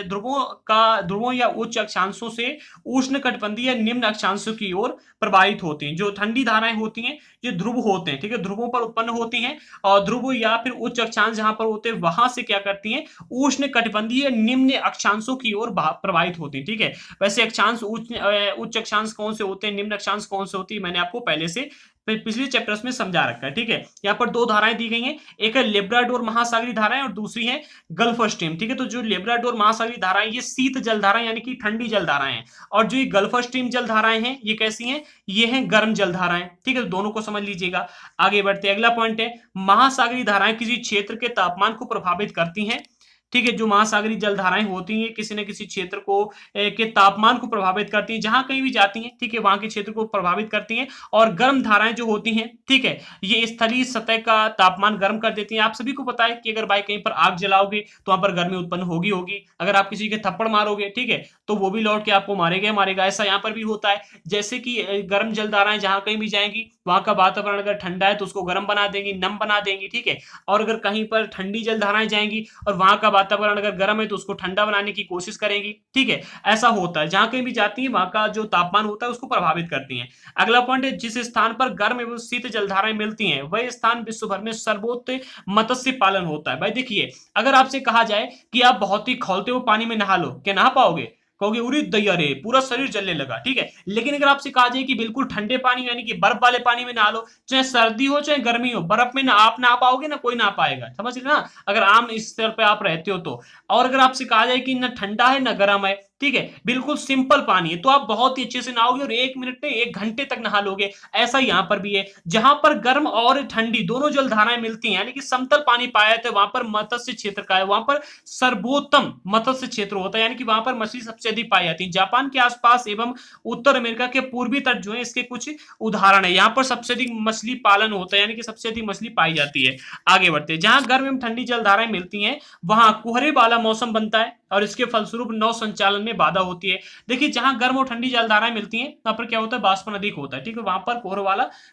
ध्रुवों या उच्च अक्षांशों से उष्ण कटिबंधीय या निम्न अक्षांशों की ओर प्रवाहित होती हैं। जो ठंडी धाराएं होती हैं ये ध्रुव होते हैं, ठीक है, ध्रुवों पर उत्पन्न होती हैं और ध्रुव या फिर उच्च अक्षांश जहां पर होते हैं वहां से क्या करती हैं, उष्ण कटिबंधीय निम्न अक्षांशों की ओर प्रवाहित होती है, ठीक है। वैसे अक्षांश उच्च अक्षांश कौन से होते हैं, निम्न अक्षांश कौन से होती है, मैंने आपको पहले से पिछले चैप्टर्स में समझा रखा है, ठीक है। यहाँ पर दो धाराएं दी गई हैं, एक है लेब्राडोर महासागरीय धाराएं और दूसरी है गल्फ स्ट्रीम, ठीक है। तो जो लेब्राडोर महासागरीय धाराएं ये शीत जल धाराएं यानी कि ठंडी जल धाराएं हैं, और जो ये गल्फ स्ट्रीम जल धाराएं हैं ये कैसी हैं, ये हैं गर्म जल धाराएं, ठीक है। तो दोनों को समझ लीजिएगा। आगे बढ़ते अगला पॉइंट है महासागरीय धाराएं किसी क्षेत्र के तापमान को प्रभावित करती हैं, ठीक है। जो महासागरीय जलधाराएं होती हैं किसी न किसी क्षेत्र को के तापमान को प्रभावित करती हैं, जहां कहीं भी जाती हैं, ठीक है, वहां के क्षेत्र को प्रभावित करती हैं। और गर्म धाराएं जो होती हैं, ठीक है, ये स्थलीय सतह का तापमान गर्म कर देती हैं। आप सभी को पता है कि अगर भाई कहीं पर आग जलाओगे तो वहां पर गर्मी उत्पन्न होगी होगी, अगर आप किसी के थप्पड़ मारोगे, ठीक है, तो वो भी लौट के आपको मारेगा मारेगा। ऐसा यहाँ पर भी होता है, जैसे कि गर्म जलधाराएं जहां कहीं भी जाएंगी वहां का वातावरण अगर ठंडा है तो उसको गर्म बना देंगी, नम बना देंगी, ठीक है। और अगर कहीं पर ठंडी जलधाराएं जाएंगी और वहां का वातावरण अगर गर्म है तो उसको ठंडा बनाने की कोशिश करेंगी, ठीक है। ऐसा होता है, जहां कहीं भी जाती है वहां का जो तापमान होता है उसको प्रभावित करती हैं। अगला पॉइंट है जिस स्थान पर गर्म एवं शीत जलधाराएं मिलती हैं वह स्थान विश्व भर में सर्वोत्तम मत्स्य पालन होता है। भाई देखिए, अगर आपसे कहा जाए कि आप बहुत ही खौलते हुए पानी में नहा लो, क्या नहा पाओगे? कहोगे उरी दैया रे, पूरा शरीर जलने लगा, ठीक है। लेकिन अगर आपसे कहा जाए कि बिल्कुल ठंडे पानी यानी कि बर्फ वाले पानी में नहा लो, चाहे सर्दी हो चाहे गर्मी हो, बर्फ में ना आप नहा पाओगे ना कोई नहा पाएगा, समझ रहे ना, अगर आम स्तर पे आप रहते हो तो। और अगर आपसे कहा जाए कि ना ठंडा है ना गर्म है, ठीक है, बिल्कुल सिंपल पानी है, तो आप बहुत ही अच्छे से नहाओगे और 1 मिनट में 1 घंटे तक नहा लोगे। ऐसा यहां पर भी है, जहां पर गर्म और ठंडी दोनों जलधाराएं मिलती हैं यानी कि समतल पानी पाया जाता है, वहां पर मत्स्य क्षेत्र का है, वहां पर सर्वोत्तम मत्स्य क्षेत्र होता है, यानी कि वहां पर मछली सबसे अधिक पाई जाती है। जापान के आसपास एवं उत्तर अमेरिका के पूर्वी तट जो है इसके कुछ उदाहरण है, यहाँ पर सबसे अधिक मछली पालन होता है, यानी कि सबसे अधिक मछली पाई जाती है। आगे बढ़ते हैं, जहां गर्म एवं ठंडी जलधाराएं मिलती हैं वहां कुहरे वाला मौसम बनता है और इसके फलस्वरूप नौ संचालन में बाधा होती है। देखिए, जहां गर्म और ठंडी जलधाराएं मिलती हैं वहां पर क्या होता है, बाष्पन अधिक होता है, ठीक है, वहां पर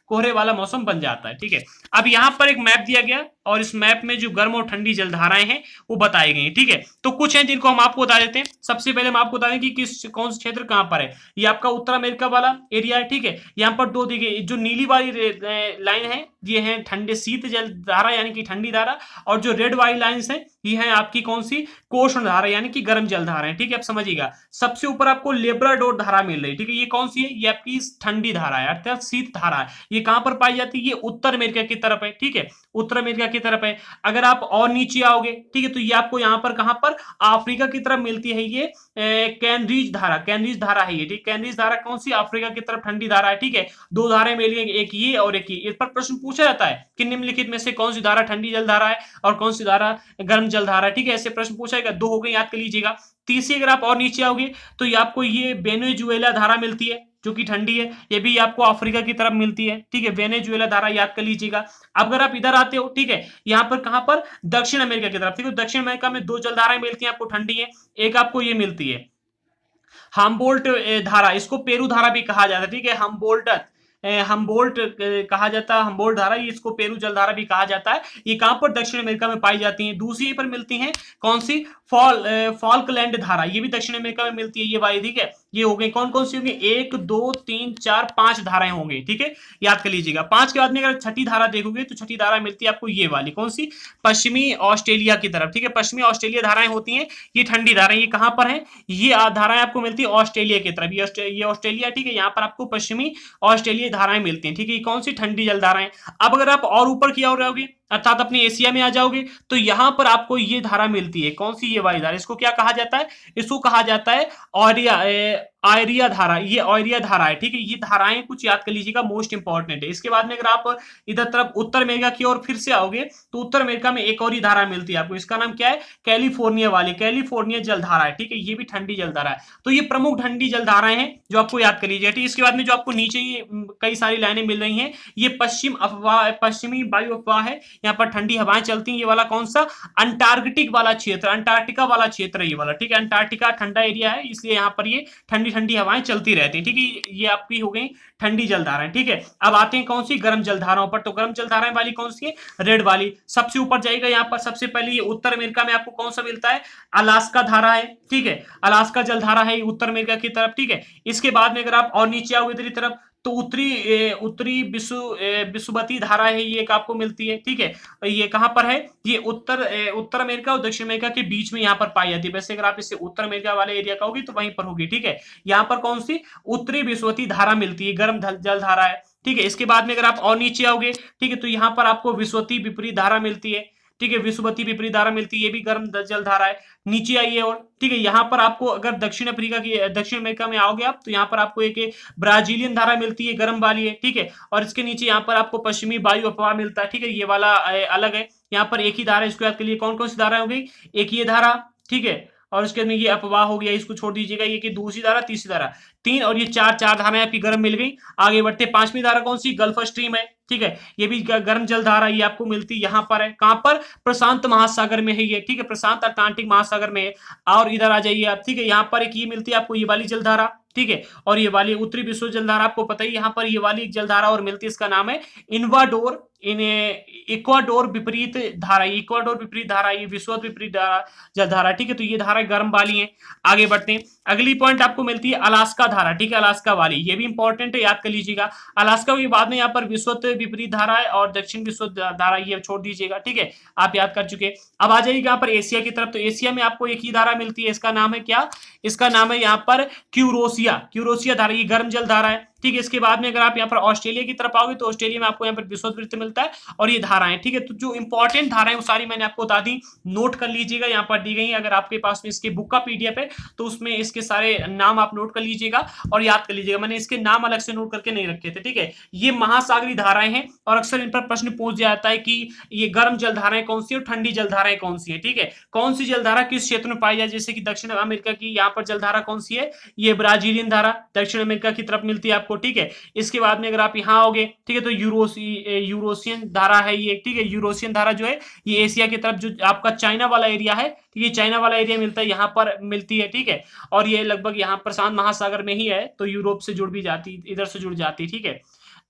कोहरे वाला मौसम बन जाता है, ठीक है। अब यहां पर एक मैप दिया गया और इस मैप में जो गर्म और ठंडी जलधाराएं हैं वो बताई गई, ठीक है। तो कुछ हैं जिनको हम आपको बता देते हैं। सबसे पहले हम आपको बता दें कि कौन सा क्षेत्र कहां पर है। ये आपका उत्तर अमेरिका वाला एरिया है, ठीक है। यहाँ पर दो दी गई, जो नीली वाली लाइन है ये है ठंडे शीत जल धारा यानी कि ठंडी धारा, और जो रेड वाली लाइंस है ये है आपकी कौन सी, कोष्ण धारा यानी कि गर्म जल धारा है, ठीक है। आप समझिएगा, सबसे ऊपर आपको लेब्राडोर धारा मिल रही है, ठीक है। ये कौन सी है, ये आपकी ठंडी धारा है अर्थात शीत धारा है। ये कहां पर पाई जाती है, ये उत्तर अमेरिका की तरफ है, ठीक है, उत्तर अमेरिका की तरफ है। अगर आप और नीचे आओगे, ठीक है, तो ये आपको यहाँ पर कहां पर अफ्रीका की तरफ मिलती है, ये कैनरीज धारा है ये, ठीक। कैनरीज धारा कौन सी, अफ्रीका की तरफ ठंडी धारा है, ठीक है। दो धाराएं मिली, एक ये और एक ये। इस पर प्रश्न पूछा जाता है कि निम्नलिखित में से कौन सी धारा ठंडी जल धारा है और कौन सी धारा गर्म जल धारा है, ठीक है। ऐसे प्रश्न पूछा जाएगा, दो हो गए, याद कर लीजिएगा। तीसरी अगर आप और नीचे आओगे तो ये आपको ये वेनेजुएला धारा मिलती है जो कि ठंडी है, ये भी आपको अफ्रीका की तरफ मिलती है, ठीक है। वेनेजुएला धारा याद कर लीजिएगा। अब अगर आप इधर आते हो, ठीक है, यहाँ पर कहां पर, दक्षिण अमेरिका की तरफ, ठीक है। दक्षिण अमेरिका में दो जलधाराएं मिलती हैं आपको ठंडी है, एक आपको ये मिलती है हम्बोल्ट धारा, इसको पेरू धारा भी कहा जाता है, ठीक है। हम्बोल्ट कहा जाता है, हम्बोल्ट धारा, इसको पेरू जलधारा भी कहा जाता है। ये कहां पर, दक्षिण अमेरिका में पाई जाती है। दूसरी पर मिलती है कौन सी, फॉल्कलैंड धारा, ये भी दक्षिण अमेरिका में मिलती है, ये वाली, ठीक है। ये हो गई कौन कौन सी होंगी, 1 2 3 4 5 धाराएं होंगी, ठीक है, याद कर लीजिएगा। 5 के बाद में अगर छठी धारा देखोगे तो छठी धारा मिलती है आपको ये वाली, कौन सी, पश्चिमी ऑस्ट्रेलिया की तरफ, ठीक है। पश्चिमी ऑस्ट्रेलिया धाराएं होती हैं, ये ठंडी धाराएं, ये कहां पर है, ये धाराएं आपको मिलती है ऑस्ट्रेलिया की तरफ, ये ऑस्ट्रेलिया, ठीक है। यहाँ पर आपको पश्चिमी ऑस्ट्रेलिया धाराएं मिलती हैं, ठीक है। कौन सी, ठंडी जल धाराएं। अब अगर आप और ऊपर की ओर रहोगे अर्थात अपने एशिया में आ जाओगे तो यहां पर आपको ये धारा मिलती है, कौन सी, ये वाली धारा। इसको क्या कहा जाता है, इसको कहा जाता है आयरिया धारा, ये आयरिया धारा है, ठीक है। ये धाराएं कुछ याद कर लीजिएगा, मोस्ट इंपॉर्टेंट है। इसके बाद में अगर आप इधर तरफ उत्तर अमेरिका की ओर फिर से आओगे तो उत्तर अमेरिका में एक और ही धारा मिलती है आपको, इसका नाम क्या है, कैलिफोर्निया वाली, कैलिफोर्निया जलधारा है, ठीक है। ये भी ठंडी जलधारा है। तो ये प्रमुख ठंडी जलधाराएं हैं जो आपको याद कर लीजिएगा, ठीक। इसके बाद में जो आपको नीचे ये कई सारी लाइनें मिल रही हैं, ये पश्चिमी वायु अफवाह है, यहाँ पर ठंडी हवाएं चलती हैं। ये वाला कौन सा, अंटार्कटिक वाला क्षेत्र, अंटार्कटिका वाला क्षेत्र है ये वाला, ठीक है। अंटार्कटिका ठंडा एरिया है इसलिए यहाँ पर ये ठंडी ठंडी हवाएं चलती रहती हैं, ठीक है। ये आपकी हो गई ठंडी जलधाराएं, ठीक है। अब आते हैं कौन सी, गर्म जलधाराओं पर। तो गर्म जलधाराएं वाली कौन सी है, रेड वाली। सबसे ऊपर जाएगा यहाँ पर, सबसे पहले ये उत्तर अमेरिका में आपको कौन सा मिलता है, अलास्का धारा है, ठीक है। अलास्का जलधारा है उत्तर अमेरिका की तरफ, ठीक है। इसके बाद में अगर आप और नीचे आओगे इधर तरफ, तो उत्तरी विषुवती धारा है, ये एक आपको मिलती है, ठीक है। ये कहां पर है, ये उत्तर अमेरिका और दक्षिण अमेरिका के बीच में यहाँ पर पाई जाती है। वैसे अगर आप इसे उत्तर अमेरिका वाले एरिया का होगी तो वहीं पर होगी, ठीक है। यहाँ पर कौन सी उत्तरी विषुवती धारा मिलती है, गर्म जल धारा है, ठीक है। इसके बाद में अगर आप और नीचे आओगे, ठीक है, तो यहाँ पर आपको विषुवती विपरीत धारा मिलती है, ठीक है। विषुवती विपरीत धारा मिलती है, ये भी गर्म जल धारा है। नीचे आइए और, ठीक है, यहाँ पर आपको अगर दक्षिण अमेरिका में आओगे आप, तो यहाँ पर आपको एक ब्राजीलियन धारा मिलती है, गर्म वाली है, ठीक है। और इसके नीचे यहाँ पर आपको पश्चिमी वायु अपवाह मिलता है, ठीक है। ये वाला अलग है। यहाँ पर एक ही धारा, इसको याद के लिए कौन कौन सी धारा हो गई, एक ये धारा, ठीक है, और उसके में ये अपवाह हो गया, इसको छोड़ दीजिएगा। ये कि दूसरी धारा, तीसरी धारा, तीन, और ये चार धाराएं आपकी गर्म मिल गई। आगे बढ़ते, पांचवी धारा कौन सी, गल्फ स्ट्रीम है, ठीक है। ये भी गर्म जल धारा, ये आपको मिलती यहाँ पर है, कहां पर, प्रशांत महासागर में है ये, ठीक है, प्रशांत अटलांटिक महासागर में है। और इधर आ जाइए आप, ठीक है, यहाँ पर एक ये मिलती है आपको, ये वाली जलधारा, ठीक है। और ये वाली उत्तरी विश्व जलधारा आपको पता ही, यहाँ पर ये वाली एक जलधारा और मिलती है, इसका नाम है इक्वाडोर विपरीत धारा, इक्वाडोर विपरीत धारा, ये विश्व विपरीत धारा जलधारा, ठीक है। तो ये धारा गर्म वाली है। आगे बढ़ते हैं, अगली पॉइंट आपको मिलती है अलास्का धारा, ठीक है, अलास्का वाली, ये भी इंपॉर्टेंट है, याद कर लीजिएगा। अलास्का के बाद में यहाँ पर विश्व विपरीत धारा है और दक्षिण विश्व धारा, ये छोड़ दीजिएगा, ठीक है, आप याद कर चुके। अब आ जाइएगा यहाँ पर एशिया की तरफ, तो एशिया में आपको एक ही धारा मिलती है, इसका नाम है क्या, इसका नाम है यहाँ पर क्यूरोसिया धारा, ये गर्म जल धारा है, ठीक है। इसके बाद में अगर आप यहाँ पर ऑस्ट्रेलिया की तरफ आओगे, तो ऑस्ट्रेलिया में आपको यहाँ पर विषुववृत्त मिलता है और ये धाराएं, ठीक है। तो जो इंपॉर्टेंट धाराएं वो सारी मैंने आपको बता दी, नोट कर लीजिएगा, यहाँ पर दी गई। अगर आपके पास में इसके बुक का पीडीएफ है तो उसमें इसके सारे नाम आप नोट कर लीजिएगा और याद कर लीजिएगा। मैंने इसके नाम अलग से नोट करके नहीं रखे थे, ठीक है। ये महासागरीय धाराएं हैं और अक्सर इन पर प्रश्न पूछ जाता है कि ये गर्म जलधाराएं कौन सी और ठंडी जलधाराएं कौन सी है, ठीक है। कौन सी जलधारा किस क्षेत्र में पाई जाए, जैसे कि दक्षिण अमेरिका की यहाँ पर जलधारा कौन सी है, ये ब्राजीलियन धारा दक्षिण अमेरिका की तरफ मिलती है आपको, ठीक है। इसके बाद में अगर आप यहाँ आओगे, ठीक है, तो यूरोसियन धारा है ये, ठीक है। यूरोसियन धारा जो है ये एशिया की तरफ, जो आपका चाइना वाला एरिया है, ठीक है, चाइना वाला एरिया मिलता है, यहाँ पर मिलती है, ठीक है। और ये लगभग यहाँ प्रशांत महासागर में ही है, तो यूरोप से जुड़ भी जाती, इधर से जुड़ जाती, ठीक है।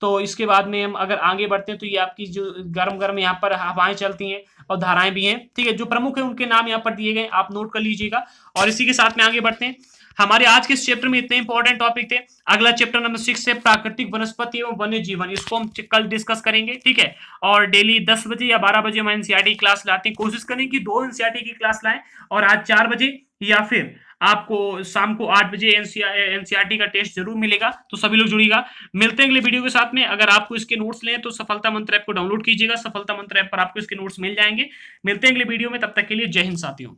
तो इसके बाद में हम अगर आगे बढ़ते हैं, तो ये आपकी जो गर्म यहाँ पर हवाएं चलती हैं और धाराएं भी हैं, ठीक है। जो प्रमुख है उनके नाम यहाँ पर दिए गए, आप नोट कर लीजिएगा। और इसी के साथ में आगे बढ़ते हैं, हमारे आज के इस चैप्टर में इतने इंपॉर्टेंट टॉपिक थे। अगला चैप्टर नंबर 6 है प्राकृतिक वनस्पति एवं वन्य जीवन, इसको हम कल डिस्कस करेंगे, ठीक है। और डेली 10 बजे या 12 बजे हम एनसीईआरटी क्लास लाते हैं, कोशिश करें कि 2 एनसीईआरटी की क्लास लाएं, और आज 4 बजे या फिर आपको शाम को 8 बजे एनसीईआरटी का टेस्ट जरूर मिलेगा, तो सभी लोग जुड़िएगा। मिलते हैं अगले वीडियो के साथ में। अगर आपको इसके नोट्स लें तो सफलता मंत्र ऐप को डाउनलोड कीजिएगा, सफलता मंत्र ऐप पर आपको इसके नोट्स मिल जाएंगे। मिलते हैं अगले वीडियो में, तब तक के लिए जय हिंद साथियों।